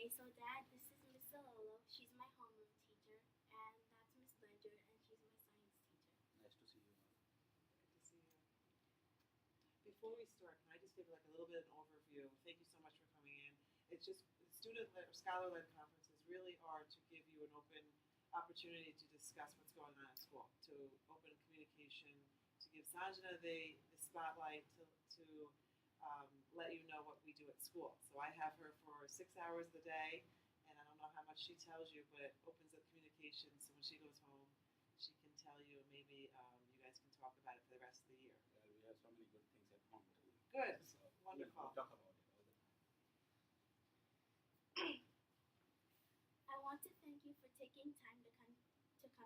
Okay, so Dad, this is Miss Sololo. She's my homeroom teacher, and that's Miss Bender, and she's my science teacher. Nice to see you all. Good to see you. Before we start, can I just give like a little bit of an overview? Thank you so much for coming in. It's just student-led or scholar-led conferences really are to give you an open opportunity to discuss what's going on at school, to open communication, to give Sanjana the spotlight, to let you know what we do at school. So I have her for 6 hours a day, and I don't know how much she tells you, but it opens up communication. So when she goes home, she can tell you, and maybe you guys can talk about it for the rest of the year. Yeah, we have so many good things at home too. Good. So Wonderful. We talk about it all the time. I want to thank you for taking time to come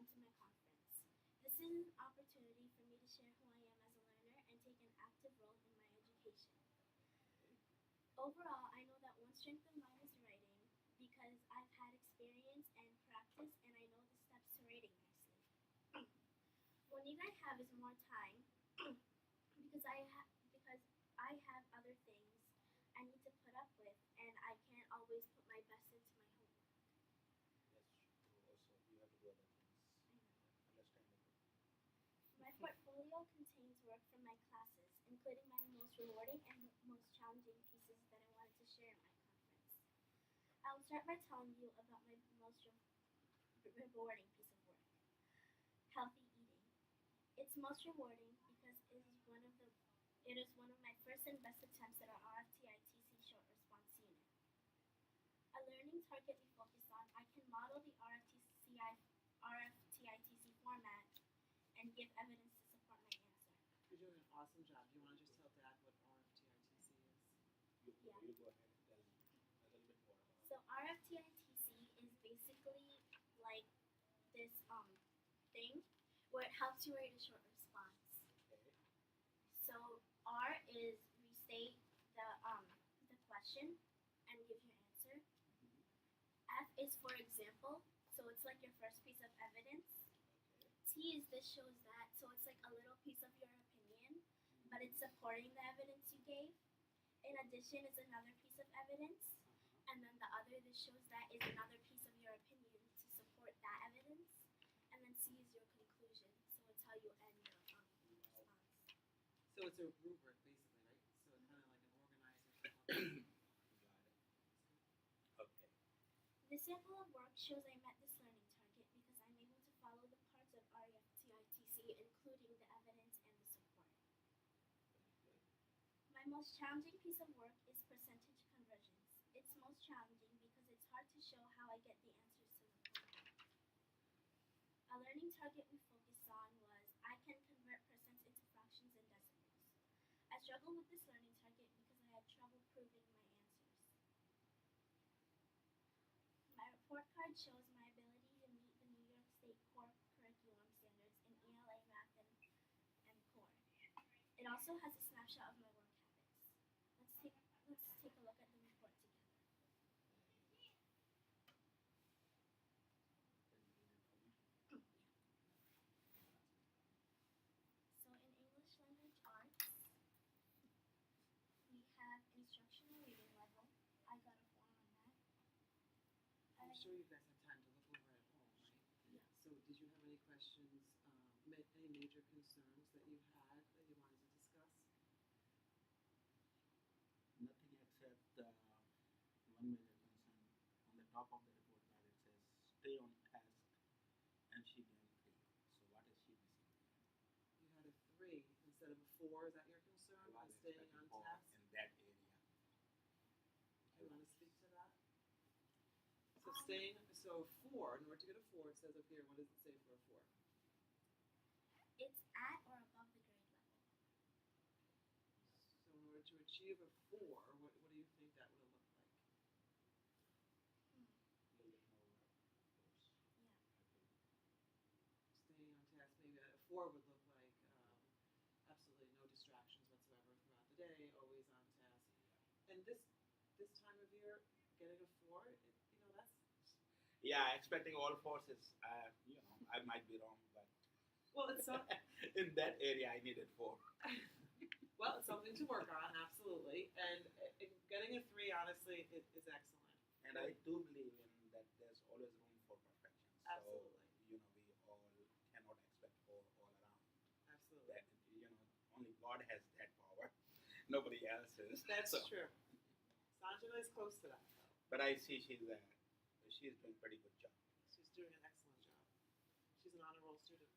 to my conference. This is an opportunity for me to share who I am as a learner and take an active role in my education. Overall, I know that one strength of mine is writing because I've had experience and practice, and I know the steps to writing nicely. What you guys have is more time because I have other things I need to put up with, and I can't always put my best into my homework. Yes, also you have to do other things. I know. Understandable. My portfolio contains work from my classes, including my most rewarding and most challenging pieces that I wanted to share in my conference. I will start by telling you about my most rewarding piece of work: healthy eating. It's most rewarding because it is one of my first and best attempts at our RFTITC short response unit. A learning target we focus on, I can model the RFTITC format and give evidence to support my answer. You're doing an awesome job. Do you want to just tell Dad what RFTITC is? Yeah. You go ahead and tell me a little bit more about So RFTITC is basically like this thing where it helps you write a short response. it. Okay. So R is restate the question and give your answer. Mm-hmm. F is for example, so it's like your first piece of evidence. Okay. T is this shows that, so it's like a little piece of your opinion, but it's supporting the evidence you gave. In addition is another piece of evidence, Uh-huh. and then the other this shows that is another piece of your opinion to support that evidence. And then C is your conclusion, so it's how you end the response. So it's a rubric, basically, right? So it's kind of like an organizer. Got it. Okay. This sample of work shows I met this learning target because I'm able to follow the parts of RFTITC, including the evidence and the support. Very good. My most challenging piece of work is percentage conversions. It's most challenging because it's hard to show how I get the answers to the problem. A learning target we focused on was I can convert percents into fractions and decimals. I struggled with this learning target because I had trouble proving my answers. My report card shows my ability to meet the New York State core curriculum standards in ELA, math, and core. It also has a snapshot of my work habits. Let's take a look at the report together. Very good information. So in English language arts, we have instructional reading level. I got a 4 on that. I'm sure you guys have time to look over at home, right? Yeah. So did you have any questions, any major concerns that you had that you wanted to discuss? Nothing except one major concern. On the top of the report card, it says stay on task, and she gave 3. So what is she missing here? You had a 3 instead of a 4. Is that your concern I on was staying expecting on 4 task? in that area. Do you want to speak to that? So 4, in order to get a 4, it says up here, what does it say for a 4? It's at or above the grade level. So in order to achieve a 4, what do you think that would have looked like? A little bit more work, of course. Yeah. I think. Staying on task, maybe a 4 would look like absolutely no distractions whatsoever throughout the day, always on task. And this time of year, getting a 4, that's Yeah, expecting all forces. I might be wrong, but well, it's some, in that area, I needed 4. it's something to work on, absolutely. And getting a 3, honestly, is excellent. And And I do believe in that there's always room for perfection. Absolutely. So, we all cannot expect all around. Absolutely. That, only God has that power. Nobody else is. That's So, true. Sanjana is close to that, though. But I see she's doing pretty good job. She's doing an excellent job. She's an honor roll student.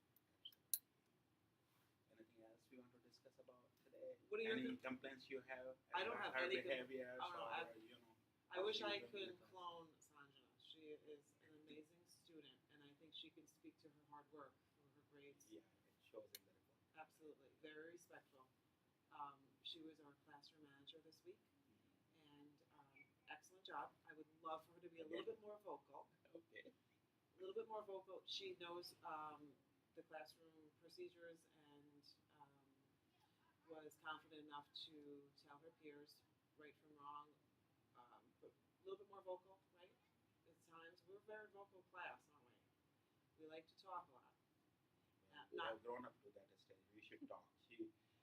Anything else we want to discuss about today? What are your Any complaints you have? I don't have her any behaviors oh, no, or, I wish how I she's could doing in the class. clone Sanjana. She is an amazing student, and I think she can speak to her hard work through her grades. Yeah, it shows in the report. Absolutely. Very respectful. She was our classroom manager this week, and excellent job. I would love for her to be a little bit more vocal. Okay. A little bit more vocal. She knows the classroom procedures and was confident enough to tell her peers right from wrong, but a little bit more vocal, right? At times, we're a very vocal class, aren't we? We like to talk a lot. We have grown up to that stage. We should talk.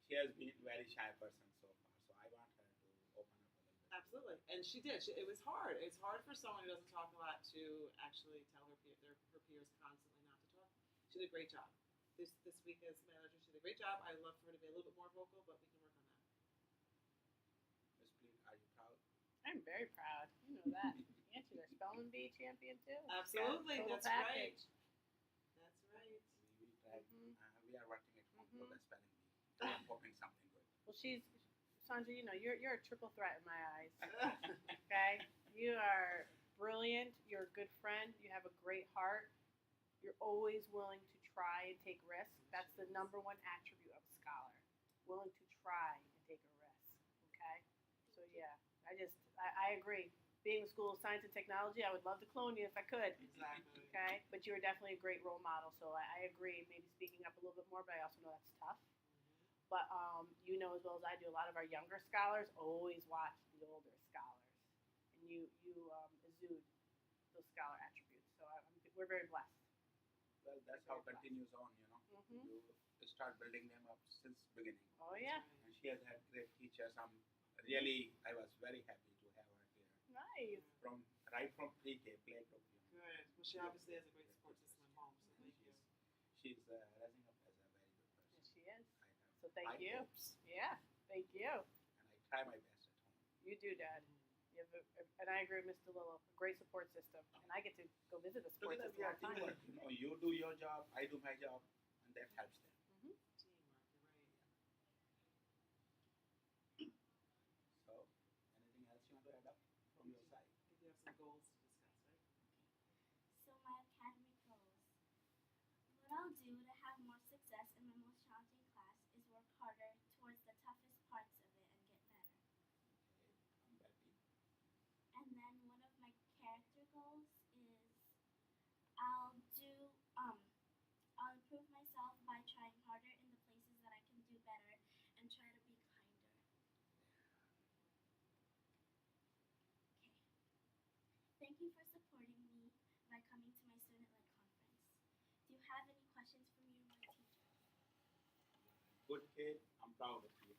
She has been a very shy person so far, so I want her to open up a little bit. Absolutely, and she did. It was hard. It's hard for someone who doesn't talk a lot to actually tell her peers constantly not to talk. She did a great job. This week as manager, she did a great job. I'd love for her to be a little bit more vocal, but we can work on that. Miss Pleat, are you proud? I'm very proud. You know that. Answered our spelling bee champion too. Absolutely, Total that's right. package. That's right. We tried. Mhm. We are working at home for Mhm. the spelling bee. I'm hoping something good. Well, Sandra. You're a triple threat in my eyes. Okay, you are brilliant. You're a good friend. You have a great heart. You're always willing to try and take risks. That's the number one attribute of a scholar. Willing to try and take a risk. Okay, so yeah, I agree. Being the School of Science and Technology, I would love to clone you if I could. Exactly. Okay, but you are definitely a great role model. So I agree. Maybe speaking up a little bit more, but I also know that's tough. But you know as well as I do, a lot of our younger scholars always watch the older scholars, and you exude those scholar attributes. So we're very blessed. Well, that's how it continues on. Mhm. You start building them up since beginning. Oh yeah, And she has had great teachers. I was very happy to have her here. nice. Right from pre-K, playgroup. Good. Well, she obviously has a great support system at home, so thank you. She's rising up as a very good person. Yes, she is. I have So thank high you. hopes, Yeah, thank you. and I try my best at home. You do, Dad. You have and I agree with Mr. Lillo. A great support system, and I get to go visit the support Look at system we all are the time. teamwork. You do your job, I do my job, and that helps them. Mhm. Teamwork, you're right. So, anything else you want to add up from your side? I think you have some goals to discuss, right? So my academic goals. What I'll do to have more success in my most challenging class is work harder towards the toughest parts of it and get better. Okay, I'm happy. And then one of my character goals is I'll improve myself by trying harder in the places that I can do better and try to be kinder. Okay. Thank you for supporting me by coming to my student-led conference. Do you have any questions for me or my teacher? Good kid, I'm proud of you.